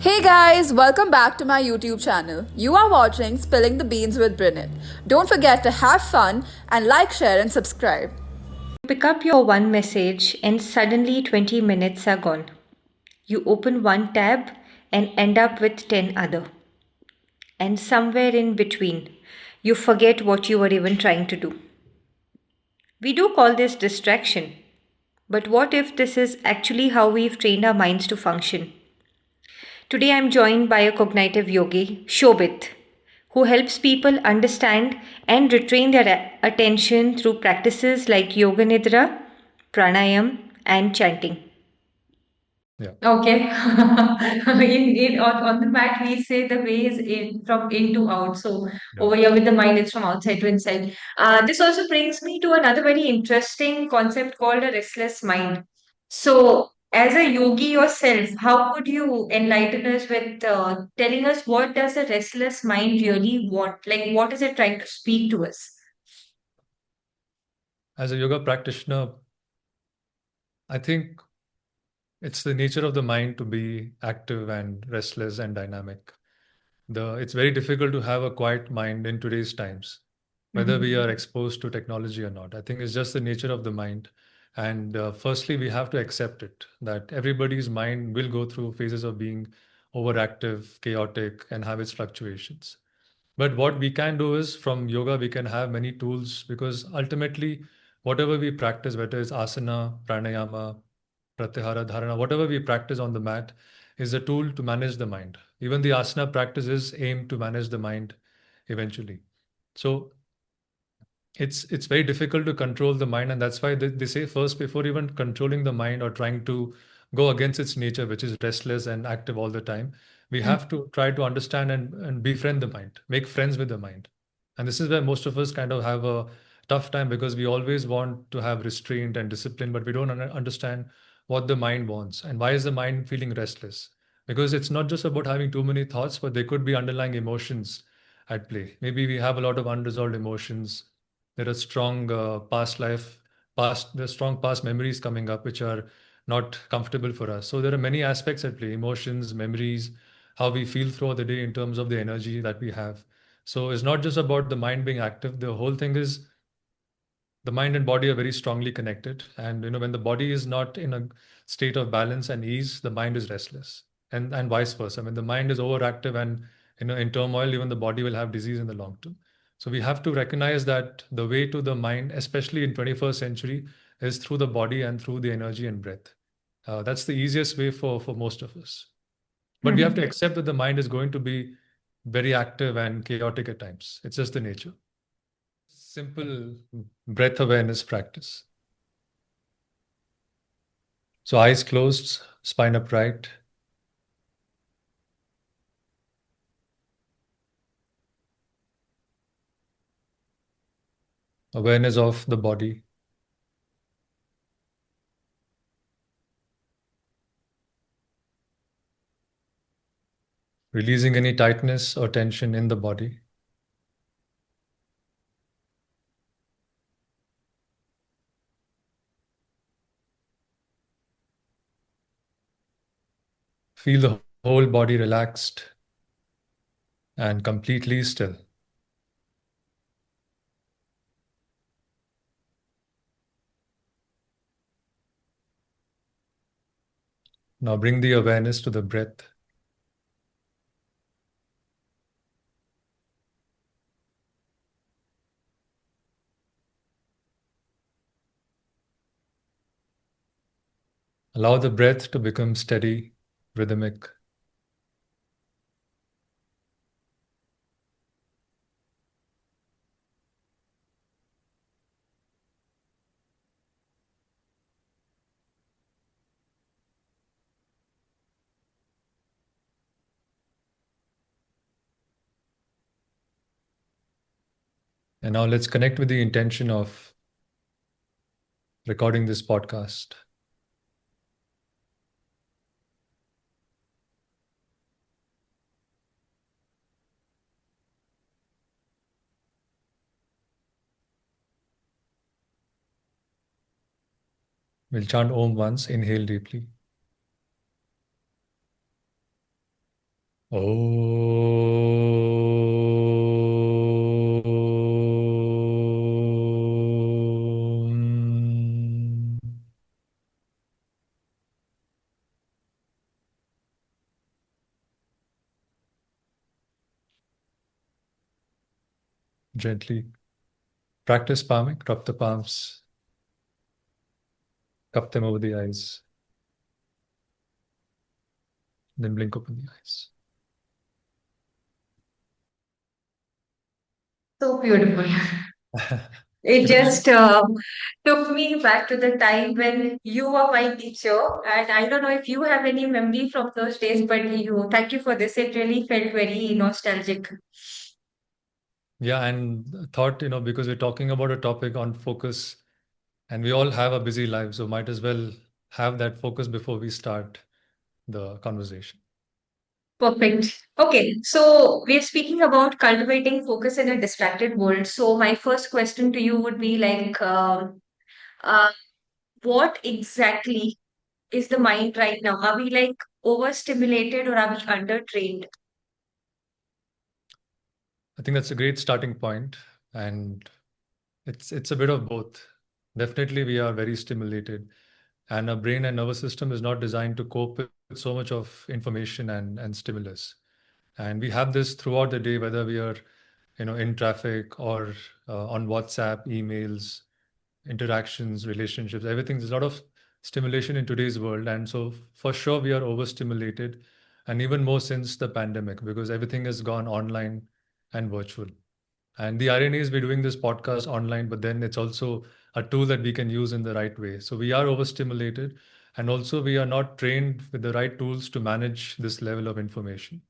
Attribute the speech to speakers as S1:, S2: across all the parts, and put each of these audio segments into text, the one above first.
S1: Hey guys, welcome back to my YouTube channel. You are watching Spilling the Beans with Brynette. Don't forget to have fun and like, share, and subscribe.
S2: Pick up your one message and suddenly 20 minutes are gone. You open one tab and end up with 10 other. And somewhere in between, you forget what you were even trying to do. We do call this distraction. But what if this is actually how we've trained our minds to function? Today I'm joined by a cognitive yogi, Shobhit, who helps people understand and retrain their attention through practices like yoga nidra, pranayam, and chanting.
S3: Yeah.
S4: Okay. On the mat, we say the way is in from in to out. So
S3: Yeah.
S4: over here with the mind, it's from outside to inside. This also brings me to another very interesting concept called a restless mind. So, as a yogi yourself, how could you enlighten us with telling us what does a restless mind really want? Like, what is it trying to speak to us?
S3: As a yoga practitioner, I think it's the nature of the mind to be active and restless and dynamic. It's very difficult to have a quiet mind in today's times, whether we are exposed to technology or not. I think it's just the nature of the mind. And firstly, we have to accept it that everybody's mind will go through phases of being overactive, chaotic, and have its fluctuations. But what we can do is from yoga, we can have many tools because ultimately, whatever we practice, whether it's asana, pranayama, pratyahara, dharana, whatever we practice on the mat is a tool to manage the mind. Even the asana practice is aimed to manage the mind eventually. So it's very difficult to control the mind, and that's why they say first, before even controlling the mind or trying to go against its nature, which is restless and active all the time, we have to try to understand and befriend the mind, make friends with the mind. And this is where most of us kind of have a tough time because we always want to have restraint and discipline, but we don't understand what the mind wants and why is the mind feeling restless. Because it's not just about having too many thoughts, but there could be underlying emotions at play. Maybe we have a lot of unresolved emotions. There are strong there's strong past memories coming up which are not comfortable for us. So there are many aspects at play: emotions, memories, how we feel throughout the day in terms of the energy that we have. So it's not just about the mind being active. The whole thing is the mind and body are very strongly connected, and when the body is not in a state of balance and ease, the mind is restless, and vice versa. When the mind is overactive and in turmoil, even the body will have disease in the long term. So we have to recognize that the way to the mind, especially in 21st century, is through the body and through the energy and breath. That's the easiest way for most of us, but we have to accept that the mind is going to be very active and chaotic at times. It's just the nature. Simple breath awareness practice. So eyes closed, spine upright. Awareness of the body. Releasing any tightness or tension in the body. Feel the whole body relaxed and completely still. Now bring the awareness to the breath. Allow the breath to become steady, rhythmic. And now let's connect with the intention of recording this podcast. We'll chant Om once, inhale deeply. Om. Gently practice palming, drop the palms, cup them over the eyes, then blink open the eyes.
S4: So beautiful. It
S3: Because
S4: just took me back to the time when you were my teacher, and I don't know if you have any memory from those days, but you, thank you for this. It really felt very nostalgic.
S3: yeah, and thought, because we're talking about a topic on focus, and we all have a busy life, so might as well have that focus before we start the conversation.
S4: Perfect. Okay, so we're speaking about cultivating focus in a distracted world. So my first question to you would be like, uh, what exactly is the mind right now? Are we like overstimulated or are we undertrained?
S3: I think that's a great starting point, and it's a bit of both. Definitely, we are very stimulated, and our brain and nervous system is not designed to cope with so much of information and stimulus. And we have this throughout the day, whether we are, in traffic or on WhatsApp, emails, interactions, relationships, everything. There's a lot of stimulation in today's world. And so for sure we are overstimulated, and even more since the pandemic, because everything has gone online and virtual. And the irony is we're doing this podcast online, but then it's also a tool that we can use in the right way. So we are overstimulated, and also we are not trained with the right tools to manage this level of information.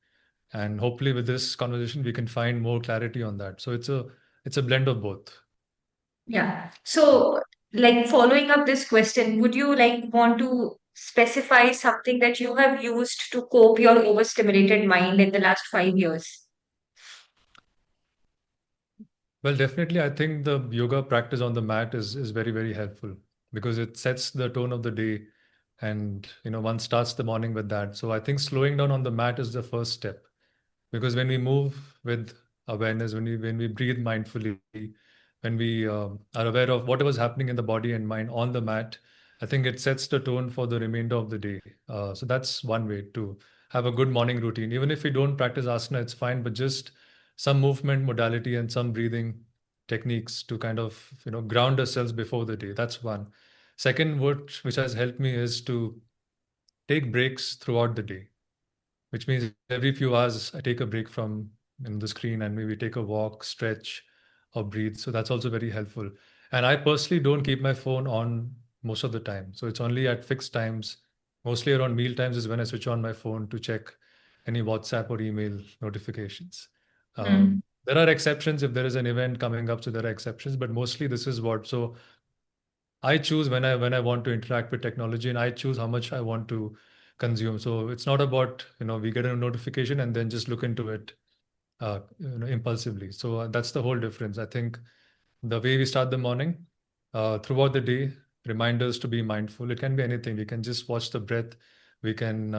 S3: And hopefully with this conversation we can find more clarity on that. So it's a blend of both.
S4: Yeah. So, like following up this question, would you like want to specify something that you have used to cope your overstimulated mind in the last 5 years?
S3: Well, definitely, I think the yoga practice on the mat is very, very helpful because it sets the tone of the day, and one starts the morning with that. So I think slowing down on the mat is the first step, because when we move with awareness, when we breathe mindfully, when we are aware of whatever's happening in the body and mind on the mat, I think it sets the tone for the remainder of the day. So that's one way to have a good morning routine. Even if we don't practice asana, it's fine, but just some movement modality and some breathing techniques to kind of ground ourselves before the day. That's one. Second, which has helped me is to take breaks throughout the day, which means every few hours I take a break from the screen and maybe take a walk, stretch, or breathe. So that's also very helpful. And I personally don't keep my phone on most of the time. So it's only at fixed times, mostly around meal times is when I switch on my phone to check any WhatsApp or email notifications.
S4: Hmm.
S3: There are exceptions if there is an event coming up, so there are exceptions, but mostly this is what. So I choose when I want to interact with technology, and I choose how much I want to consume. So it's not about we get a notification and then just look into it impulsively. So that's the whole difference. I think the way we start the morning, throughout the day, reminders to be mindful. It can be anything. We can just watch the breath. We can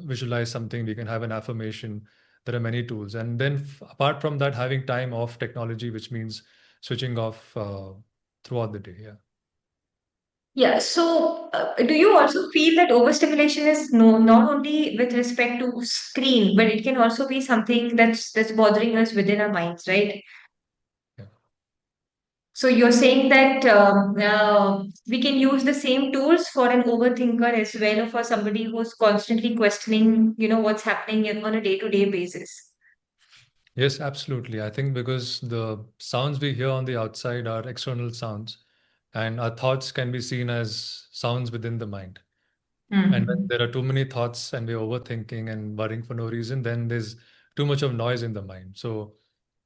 S3: visualize something. We can have an affirmation. There are many tools, and then apart from that, having time off technology, which means switching off throughout the day. Yeah.
S4: Yeah. So, do you also feel that overstimulation is no not only with respect to screen, but it can also be something that's bothering us within our minds, right?
S3: Yeah.
S4: So you're saying that we can use the same tools for an overthinker as well, or for somebody who's constantly questioning, what's happening on a day-to-day basis.
S3: Yes, absolutely. I think because the sounds we hear on the outside are external sounds, and our thoughts can be seen as sounds within the mind. And when
S4: Hmm.
S3: there are too many thoughts and we're overthinking and worrying for no reason, then there's too much of noise in the mind. So,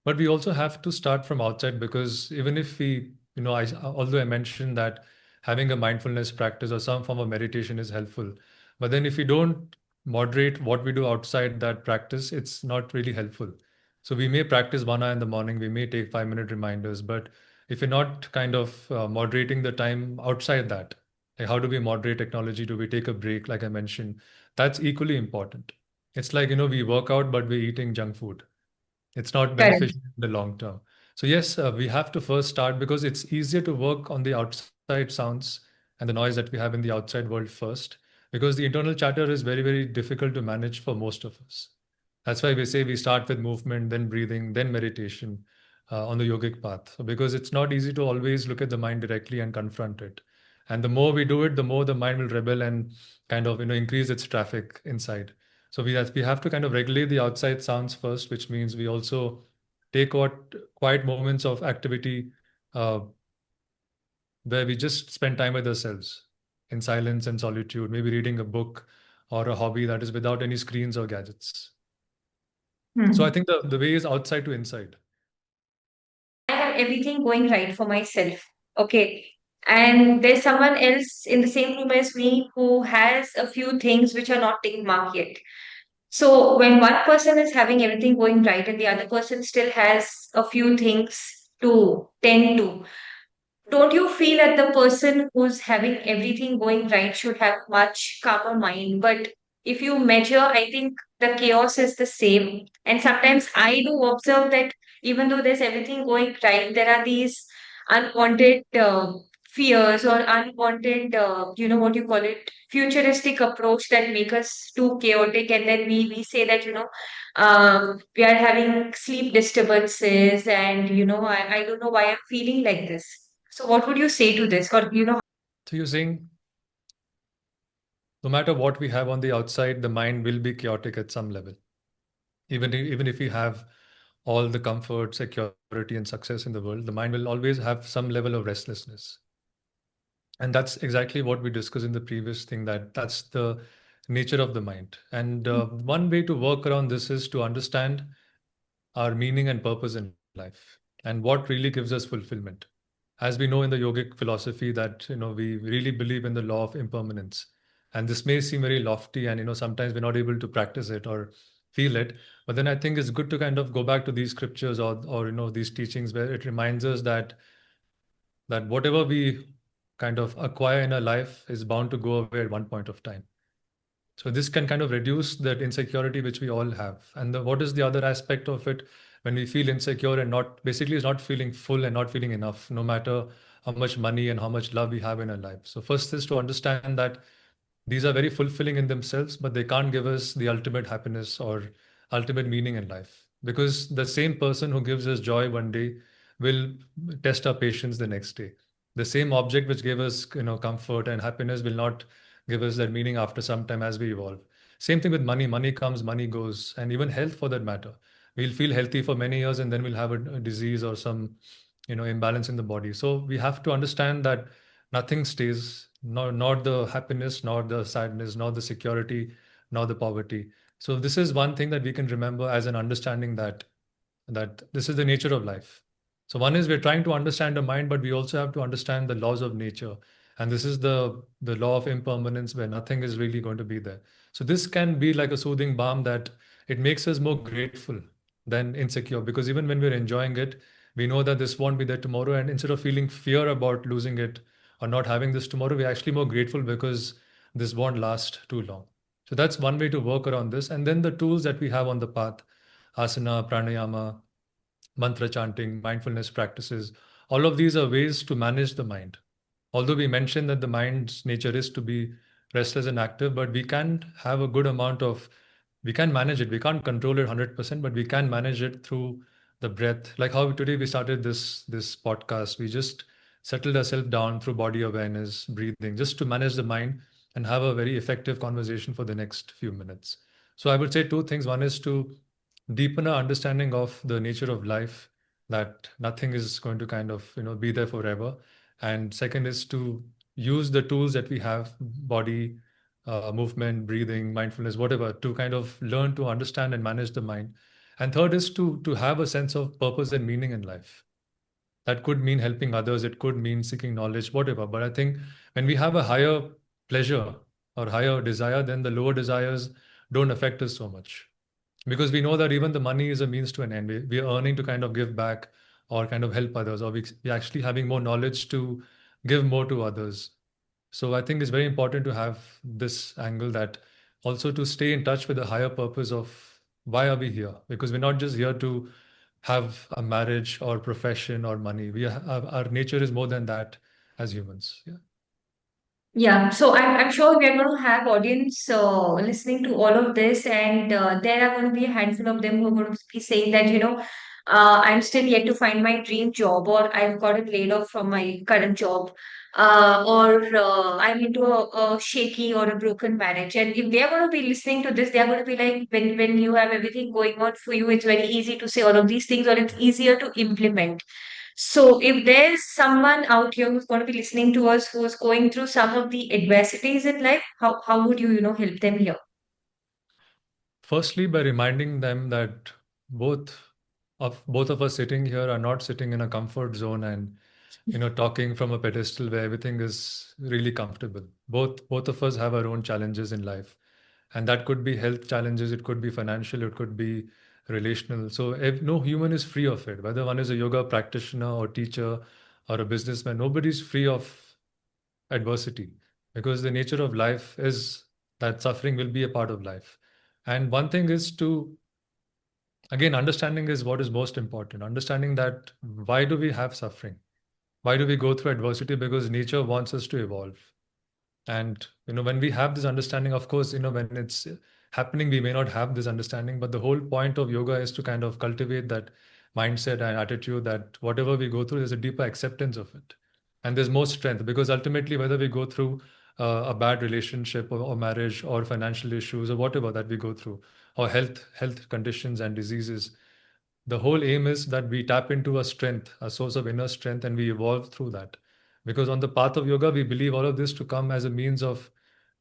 S3: but we also have to start from outside, because even if we, although I mentioned that having a mindfulness practice or some form of meditation is helpful, but then if we don't moderate what we do outside that practice, it's not really helpful. So we may practice 1 hour in the morning, we may take 5-minute reminders, but if you're not kind of moderating the time outside that, like how do we moderate technology? Do we take a break, like I mentioned? That's equally important. It's like, we work out, but we're eating junk food. It's not
S4: Correct.
S3: beneficial in the long term. So yes, we have to first start because it's easier to work on the outside sounds and the noise that we have in the outside world first, because the internal chatter is very, very difficult to manage for most of us. That's why we say we start with movement, then breathing, then meditation on the yogic path. So because it's not easy to always look at the mind directly and confront it. And the more we do it, the more the mind will rebel and kind of increase its traffic inside. So we have to kind of regulate the outside sounds first, which means we also take out quiet moments of activity uh, where we just spend time with ourselves in silence and solitude, maybe reading a book or a hobby that is without any screens or gadgets. So I
S4: Hmm.
S3: think the way is outside to inside.
S4: I have everything going right for myself. Okay. And there's someone else in the same room as me who has a few things which are not tick mark yet. So when one person is having everything going right and the other person still has a few things to tend to, don't you feel that the person who's having everything going right should have much calmer mind? But if you measure, I think the chaos is the same. And sometimes I do observe that even though there's everything going right, there are these unwanted fears or unwanted, what you call it, futuristic approach that make us too chaotic. And then we say that, we are having sleep disturbances and, I don't know why I'm feeling like this. So what would you say to this? Or,
S3: So you're saying no matter what we have on the outside, the mind will be chaotic at some level. Even if we have all the comfort, security, and success in the world, the mind will always have some level of restlessness. And that's exactly what we discussed in the previous thing, that that's the nature of the mind. And one way to work around this is to understand our meaning and purpose in life and what really gives us fulfillment. As we know in the yogic philosophy that we really believe in the law of impermanence, and this may seem very lofty, and sometimes we're not able to practice it or feel it, but then I think it's good to kind of go back to these scriptures or these teachings where it reminds us that whatever we kind of acquire in our life is bound to go away at one point of time. So this can kind of reduce that insecurity which we all have. And what is the other aspect of it when we feel insecure and not basically is not feeling full and not feeling enough, no matter how much money and how much love we have in our life. So first is to understand that these are very fulfilling in themselves, but they can't give us the ultimate happiness or ultimate meaning in life. Because the same person who gives us joy one day will test our patience the next day. The same object which gave us, comfort and happiness will not give us that meaning after some time as we evolve. Same thing with money. Money comes, money goes, and even health for that matter. We'll feel healthy for many years and then we'll have a disease or some, imbalance in the body. So we have to understand that nothing stays, not the happiness, nor the sadness, nor the security, nor the poverty. So this is one thing that we can remember as an understanding that this is the nature of life. So one is we're trying to understand the mind, but we also have to understand the laws of nature. And this is the law of impermanence where nothing is really going to be there. So this can be like a soothing balm that it makes us more grateful than insecure, because even when we're enjoying it, we know that this won't be there tomorrow. And instead of feeling fear about losing it or not having this tomorrow, we're actually more grateful because this won't last too long. So that's one way to work around this. And then the tools that we have on the path, asana, pranayama, mantra chanting, mindfulness practices, all of these are ways to manage the mind. Although we mentioned that the mind's nature is to be restless and active, but we can have a good amount of, we can manage it. We can't control it 100%, but we can manage it through the breath. Like how today we started this podcast, we just settled ourselves down through body awareness, breathing, just to manage the mind and have a very effective conversation for the next few minutes. So I would say two things. One is to deepen our understanding of the nature of life, that nothing is going to kind of be there forever, and second is to use the tools that we have, body, movement, breathing, mindfulness, whatever, to kind of learn to understand and manage the mind. And third is to have a sense of purpose and meaning in life. That could mean helping others, it could mean seeking knowledge, whatever. But I think when we have a higher pleasure or higher desire, then the lower desires don't affect us so much, because we know that even the money is a means to an end. We are earning to kind of give back or kind of help others, or we're actually having more knowledge to give more to others. So I think it's very important to have this angle that also to stay in touch with the higher purpose of why are we here? Because we're not just here to have a marriage or profession or money. Our nature is more than that as humans. Yeah.
S4: Yeah, so I'm sure we are going to have audience listening to all of this, and there are going to be a handful of them who are going to be saying that, I'm still yet to find my dream job, or I've gotten laid off from my current job, or I'm into a shaky or a broken marriage. And if they are going to be listening to this, they are going to be like, when you have everything going on for you, it's very easy to say all of these things, or it's easier to implement. So, if there's someone out here who's going to be listening to us who's going through some of the adversities in life, how would you, help them here?
S3: Firstly, by reminding them that both of us sitting here are not sitting in a comfort zone and talking from a pedestal where everything is really comfortable. Both of us have our own challenges in life, and that could be health challenges, it could be financial, it could be relational. So no human is free of it, whether one is a yoga practitioner or teacher or a businessman. Nobody's free of adversity, because the nature of life is that suffering will be a part of life. And one thing is to, again, understanding is what is most important. Understanding that why do we have suffering? Why do we go through adversity? Because nature wants us to evolve. And when we have this understanding, of course, when it's happening, we may not have this understanding, but the whole point of yoga is to kind of cultivate that mindset and attitude that whatever we go through, there's a deeper acceptance of it, and there's more strength. Because ultimately, whether we go through a bad relationship or marriage or financial issues or whatever that we go through, or health conditions and diseases, the whole aim is that we tap into a strength, a source of inner strength, and we evolve through that. Because on the path of yoga, we believe all of this to come as a means of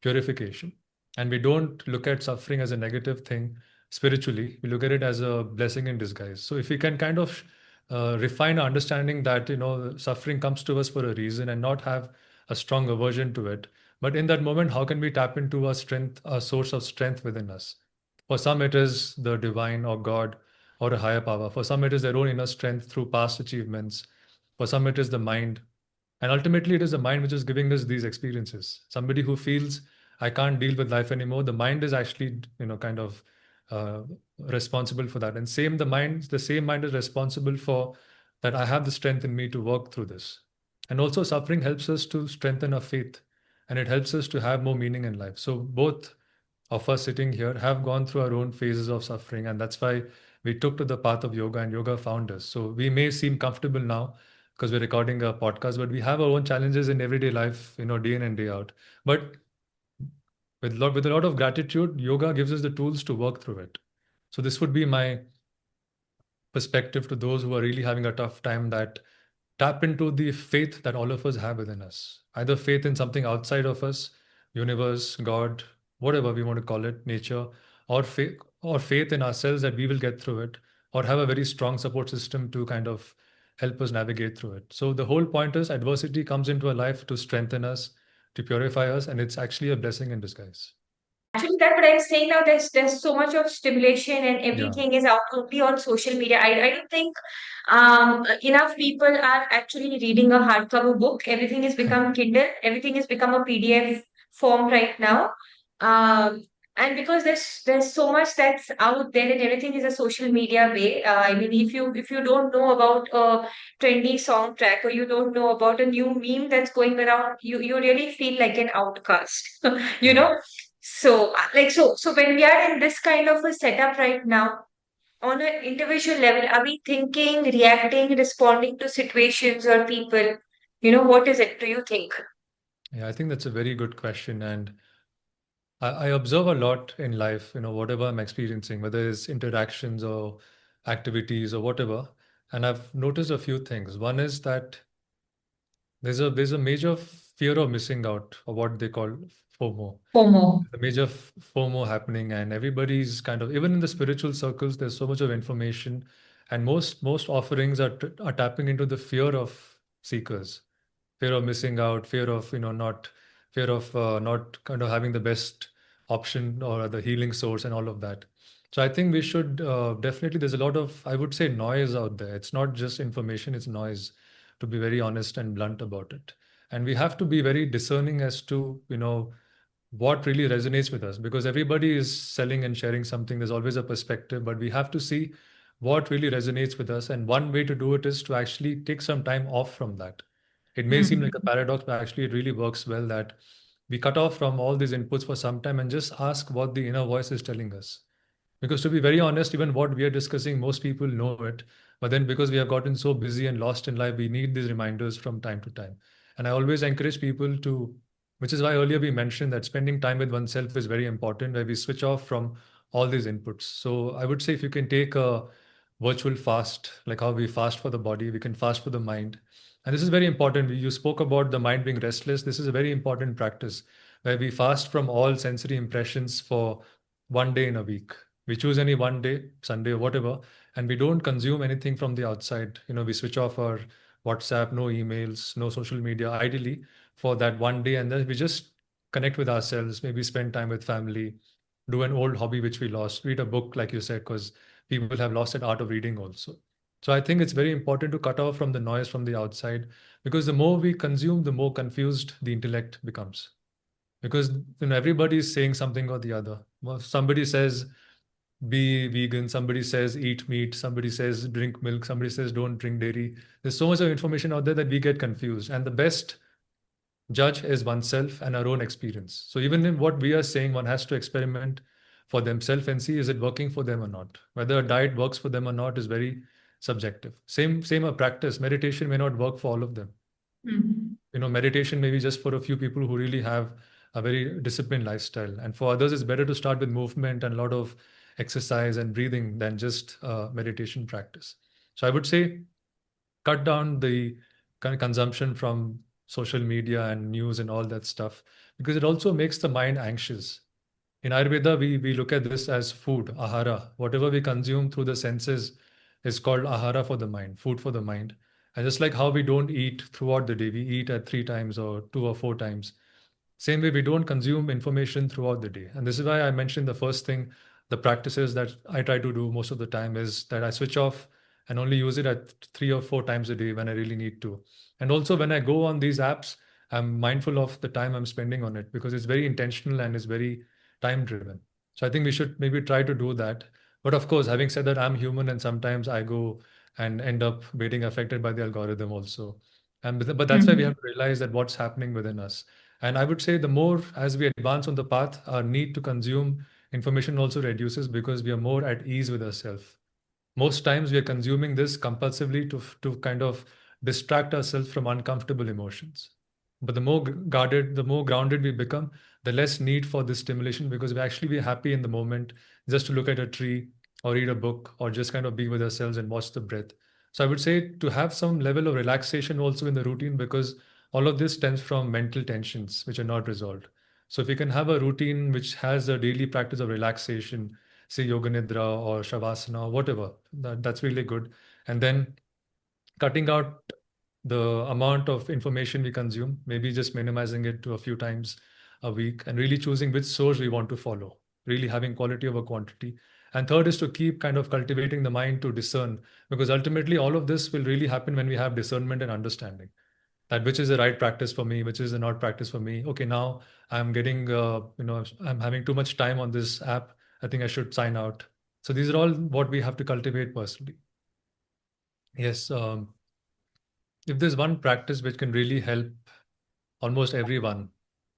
S3: purification. And we don't look at suffering as a negative thing spiritually, we look at it as a blessing in disguise. So if we can kind of refine our understanding that, suffering comes to us for a reason and not have a strong aversion to it. But in that moment, how can we tap into a strength, a source of strength within us? For some, it is the divine or God or a higher power. For some, it is their own inner strength through past achievements. For some, it is the mind. And ultimately, it is the mind which is giving us these experiences. Somebody who feels, I can't deal with life anymore, the mind is actually, kind of uh, responsible for that. And the same mind is responsible for that I have the strength in me to work through this. And also, suffering helps us to strengthen our faith, and it helps us to have more meaning in life. So both of us sitting here have gone through our own phases of suffering, and that's why we took to the path of yoga, and yoga found us. So we may seem comfortable now because we're recording a podcast, but we have our own challenges in everyday life, day in and day out. But with a lot of gratitude, yoga gives us the tools to work through it. So this would be my perspective to those who are really having a tough time, that tap into the faith that all of us have within us. Either faith in something outside of us, universe, God, whatever we want to call it, nature, or faith in ourselves that we will get through it, or have a very strong support system to kind of help us navigate through it. So the whole point is adversity comes into our life to strengthen us, to purify us, and it's actually a blessing in disguise.
S4: Actually, that what I'm saying now, there's so much of stimulation and
S3: Yeah.
S4: everything is out only on social media. I don't think enough people are actually reading a hardcover book. Everything has become Kindle, everything has become a PDF form right now. Um, and because there's so much that's out there and everything is a social media way. I mean, if you don't know about a trendy song track, or you don't know about a new meme that's going around, you really feel like an outcast. you
S3: Yeah.
S4: know so, so when we are in this kind of a setup right now, on an individual level, are we thinking, reacting, responding to situations or people? What is it? Do you think?
S3: Yeah, I think that's a very good question. And I observe a lot in life, whatever I'm experiencing, whether it's interactions or activities or whatever. And I've noticed a few things. One is that there's a major fear of missing out, or what they call FOMO.
S4: FOMO.
S3: A major FOMO happening, and everybody's kind of, even in the spiritual circles, there's so much of information, and most offerings are tapping into the fear of seekers, fear of missing out, fear of not kind of having the best option or the healing source and all of that. So I think we should definitely, there's a lot of, I would say, noise out there. It's not just information, it's noise, to be very honest and blunt about it. And we have to be very discerning as to what really resonates with us, because everybody is selling and sharing something. There's always a perspective, but we have to see what really resonates with us. And one way to do it is to actually take some time off from that. It may seem like a paradox, but actually it really works well that we cut off from all these inputs for some time and just ask what the inner voice is telling us. Because to be very honest, even what we are discussing, most people know it. But then because we have gotten so busy and lost in life, we need these reminders from time to time. And I always encourage people to, which is why earlier we mentioned that spending time with oneself is very important, where we switch off from all these inputs. So I would say if you can take a virtual fast, like how we fast for the body, we can fast for the mind. And this is very important. You spoke about the mind being restless. This is a very important practice where we fast from all sensory impressions for one day in a week. We choose any one day, Sunday or whatever, and we don't consume anything from the outside. We switch off our WhatsApp, no emails, no social media, ideally for that one day. And then we just connect with ourselves, maybe spend time with family, do an old hobby which we lost, read a book, like you said, because people have lost that art of reading also. So I think it's very important to cut off from the noise from the outside, because the more we consume, the more confused the intellect becomes. Because everybody is saying something or the other. Well, somebody says be vegan, somebody says eat meat, somebody says drink milk, somebody says don't drink dairy. There's so much of information out there that we get confused, and the best judge is oneself and our own experience. So even in what we are saying, one has to experiment for themselves and see, is it working for them or not. Whether a diet works for them or not is very subjective. Same a practice. Meditation may not work for all of them.
S4: Mhm.
S3: Meditation may be just for a few people who really have a very disciplined lifestyle, and for others it's better to start with movement and a lot of exercise and breathing than just meditation practice. So I would say cut down the kind of consumption from social media and news and all that stuff, because it also makes the mind anxious. In Ayurveda, we look at this as food, ahara. Whatever we consume through the senses is called ahara for the mind, food for the mind. And just like how we don't eat throughout the day, we eat at 3 times or 2 or 4 times. Same way, we don't consume information throughout the day. And this is why I mentioned the first thing, the practices that I try to do most of the time is that I switch off and only use it at 3 or 4 times a day when I really need to. And also, when I go on these apps, I'm mindful of the time I'm spending on it, because it's very intentional and it's very time driven. So I think we should maybe try to do that. But of course, having said that, I'm human and sometimes I go and end up getting affected by the algorithm also. But that's why we have to realize that what's happening within us. And I would say the more as we advance on the path, our need to consume information also reduces, because we are more at ease with ourselves. Most times we are consuming this compulsively to kind of distract ourselves from uncomfortable emotions. But the more guarded, the more grounded we become, the less need for this stimulation, because we actually be happy in the moment just to look at a tree or read a book or just kind of be with ourselves and watch the breath. So I would say to have some level of relaxation also in the routine, because all of this stems from mental tensions which are not resolved. So if we can have a routine which has a daily practice of relaxation, say yoga nidra or shavasana or whatever, that's really good. And then cutting out the amount of information we consume, maybe just minimizing it to a few times a week, and really choosing which source we want to follow, really having quality over quantity. And third is to keep kind of cultivating the mind to discern, because ultimately all of this will really happen when we have discernment and understanding that which is the right practice for me, which is the not practice for me. Okay, now I'm getting, I'm having too much time on this app. I think I should sign out. So these are all what we have to cultivate personally. Yes, if there's one practice which can really help almost everyone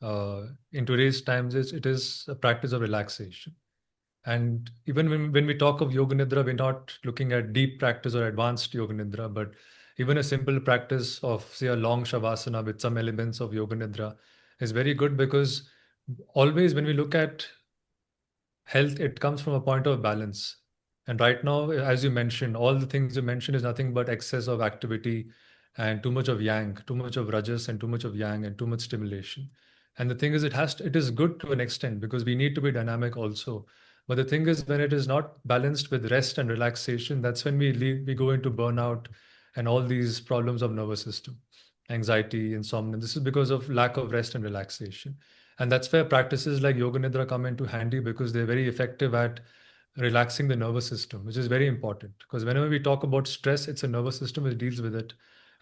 S3: in today's times, it is a practice of relaxation. And even when we talk of yoga nidra, we're not looking at deep practice or advanced yoga nidra, but even a simple practice of, say, a long shavasana with some elements of yoga nidra is very good, because always when we look at health, it comes from a point of balance. And right now, as you mentioned, all the things you mentioned is nothing but excess of activity and too much of yang, too much of rajas and too much of yang and too much stimulation. And the thing is, it is good to an extent, because we need to be dynamic also. But the thing is, when it is not balanced with rest and relaxation, that's when we go into burnout and all these problems of nervous system, anxiety, insomnia. This is because of lack of rest and relaxation. And that's where practices like Yoga Nidra come into handy, because they're very effective at relaxing the nervous system, which is very important. Because whenever we talk about stress, it's a nervous system which deals with it.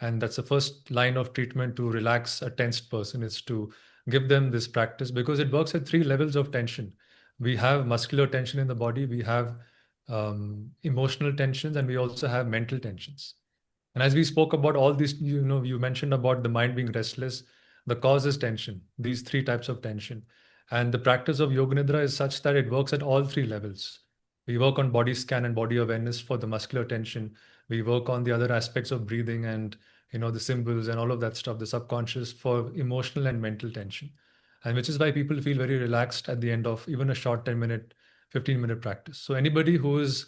S3: And that's the first line of treatment to relax a tensed person, is to give them this practice because it works at three levels of tension. We have muscular tension in the body, we have emotional tensions, and we also have mental tensions. And as we spoke about all these, you mentioned about the mind being restless. The cause is tension, these three types of tension. And the practice of Yoga Nidra is such that it works at all three levels. We work on body scan and body awareness for the muscular tension. We work on the other aspects of breathing and the symbols and all of that stuff, the subconscious for emotional and mental tension. And which is why people feel very relaxed at the end of even a short 10-minute, 15-minute practice. So anybody who is,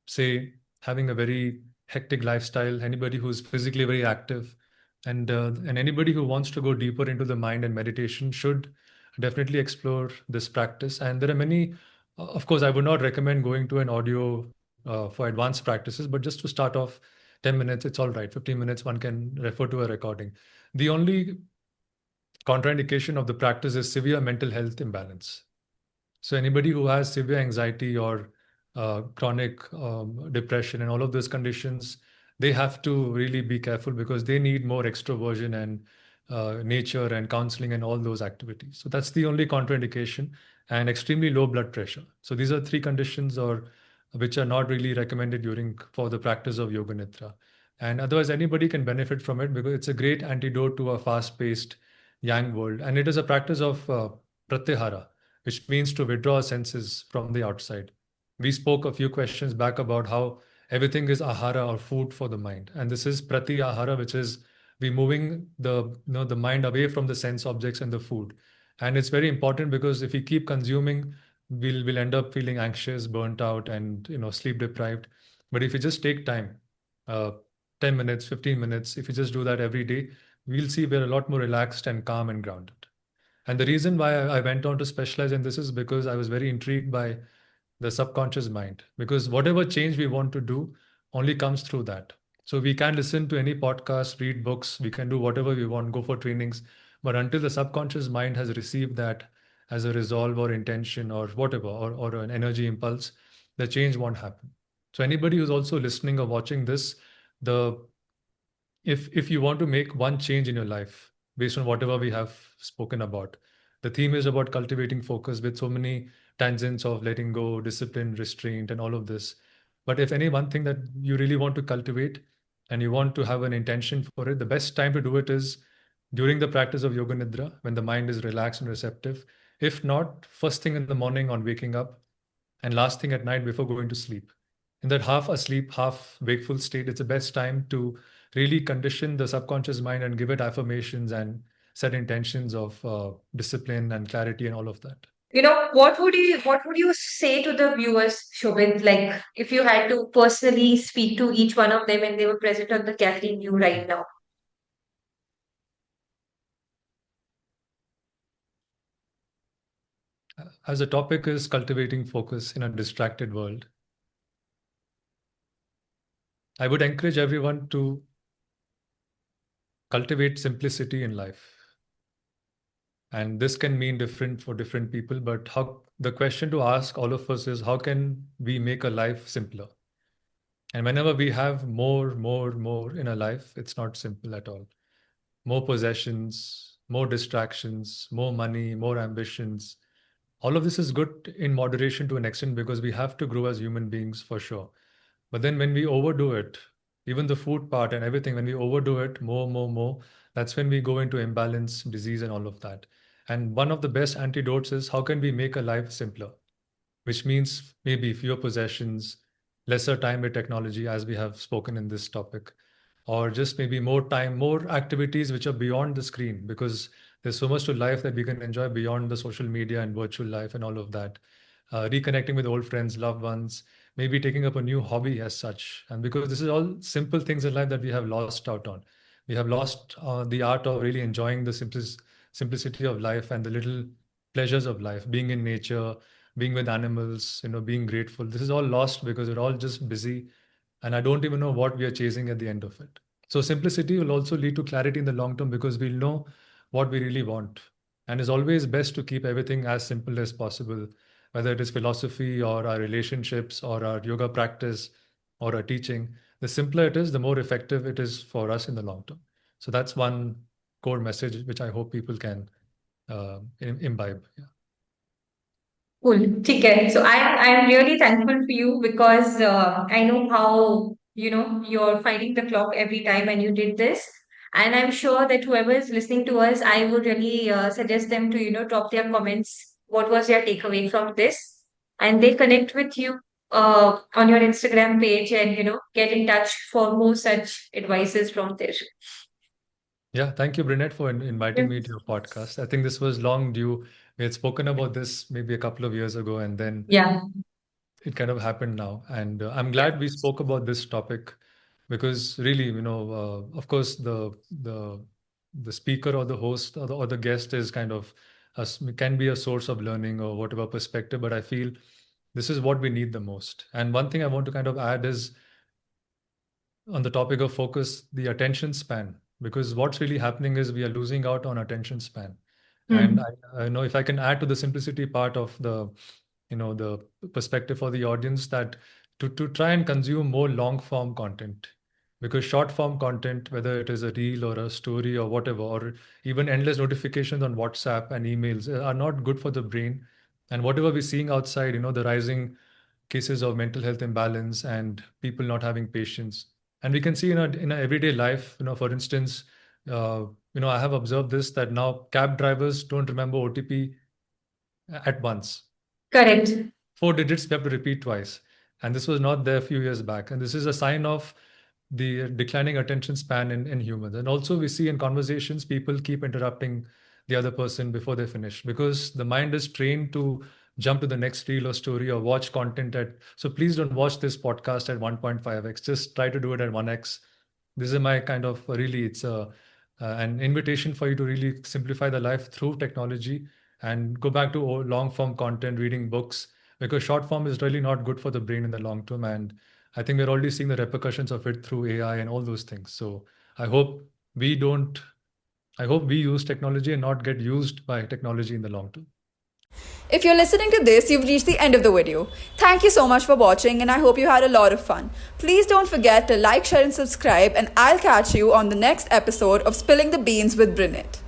S3: say, having a very hectic lifestyle, anybody who's physically very active, and anybody who wants to go deeper into the mind and meditation should definitely explore this practice. And there are many, of course, I would not recommend going to an audio for advanced practices, but just to start off, 10 minutes, it's all right. 15 minutes, one can refer to a recording. The only contraindication of the practice is severe mental health imbalance. So anybody who has severe anxiety or chronic depression and all of those conditions, they have to really be careful because they need more extroversion and nature and counseling and all those activities. So that's the only contraindication, and extremely low blood pressure. So these are three conditions or which are not really recommended during for the practice of Yoga Nidra. And otherwise, anybody can benefit from it because it's a great antidote to a fast-paced yang world. And it is a practice of pratyahara, which means to withdraw senses from the outside. We spoke a few questions back about how everything is ahara or food for the mind. And this is prati ahara, which is we moving the mind away from the sense objects and the food. And it's very important because if we keep consuming, we'll end up feeling anxious, burnt out, and sleep deprived. But if you just take time, uh, 10 minutes, 15 minutes, if you just do that every day, we'll see we're a lot more relaxed and calm and grounded. And the reason why I went on to specialize in this is because I was very intrigued by the subconscious mind. Because whatever change we want to do only comes through that. So we can listen to any podcast, read books, we can do whatever we want, go for trainings. But until the subconscious mind has received that as a resolve or intention or whatever, or an energy impulse, the change won't happen. So anybody who's also listening or watching this, the if you want to make one change in your life based on whatever we have spoken about, the theme is about cultivating focus with so many tangents of letting go, discipline, restraint, and all of this. But if any one thing that you really want to cultivate and you want to have an intention for it, the best time to do it is during the practice of Yoga Nidra when the mind is relaxed and receptive. If not, first thing in the morning on waking up, and last thing at night before going to sleep. In that half asleep, half wakeful state, it's the best time to really condition the subconscious mind and give it affirmations and set intentions of discipline and clarity and all of that.
S4: What would you say to the viewers, Shobhit? Like if you had to personally speak to each one of them and they were present on the gathering you right now.
S3: As the topic is cultivating focus in a distracted world, I would encourage everyone to cultivate simplicity in life. And this can mean different for different people, but how the question to ask all of us is how can we make a life simpler? And whenever we have more in our life, it's not simple at all. More possessions, more distractions, more money, more ambitions. All of this is good in moderation to an extent because we have to grow as human beings for sure. But then when we overdo it, even the food part and everything, when we overdo it more, that's when we go into imbalance, disease, and all of that. And one of the best antidotes is how can we make a life simpler? Which means maybe fewer possessions, lesser time with technology, as we have spoken in this topic, or just maybe more time, more activities which are beyond the screen, because there's so much to life that we can enjoy beyond the social media and virtual life and all of that. Reconnecting with old friends, loved ones, maybe taking up a new hobby as such. And because this is all simple things in life that we have lost out on. We have lost the art of really enjoying the simplicity of life and the little pleasures of life, being in nature, being with animals, being grateful. This is all lost because we're all just busy, and I don't even know what we are chasing at the end of it. So simplicity will also lead to clarity in the long term because we'll know what we really want. And it's always best to keep everything as simple as possible, whether it is philosophy or our relationships or our yoga practice or our teaching. The simpler it is, the more effective it is for us in the long term. So that's one core message which I hope people can imbibe. Yeah.
S4: Cool. ठीक है. So I'm really thankful for you because I know how you're fighting the clock every time and you did this. And I'm sure that whoever is listening to us, I would really suggest them to drop their comments. What was your takeaway from this? And they connect with you on your Instagram page and get in touch for more such advices from there.
S3: Yeah, thank you, Brunette, for inviting me to your podcast. I think this was long due. We had spoken about this maybe a couple of years ago, and then
S4: Yeah.
S3: it kind of happened now. And I'm
S4: Yeah.
S3: glad we spoke about this topic because really, of course, the speaker or the host or the guest is kind of can be a source of learning or whatever perspective. But I feel this is what we need the most. And one thing I want to kind of add is on the topic of focus, the attention span, because what's really happening is we are losing out on attention span. And
S4: Hmm.
S3: I know if I can add to the simplicity part of the perspective for the audience that to try and consume more long form content, because short form content, whether it is a reel or a story or whatever, or even endless notifications on WhatsApp and emails are not good for the brain. And whatever we're seeing outside, the rising cases of mental health imbalance and people not having patience. And we can see in our everyday life, for instance, uh, I have observed this that now cab drivers don't remember OTP at once.
S4: Correct.
S3: 4 digits we have to repeat twice. And this was not there a few years back. And this is a sign of the declining attention span in humans. And also, we see in conversations, people keep interrupting the other person before they finish because the mind is trained to jump to the next reel or story or watch content at. So please don't watch this podcast at 1.5x. Just try to do it at 1x. This is my kind of really, it's an invitation for you to really simplify the life through technology and go back to long form content, reading books, because short form is really not good for the brain in the long term. And I think we're already seeing the repercussions of it through AI and all those things. So I hope we don't, I hope we use technology and not get used by technology in the long term.
S1: If you're listening to this, you've reached the end of the video. Thank you so much for watching, and I hope you had a lot of fun. Please don't forget to like, share, and subscribe, and I'll catch you on the next episode of Spilling the Beans with Brynette.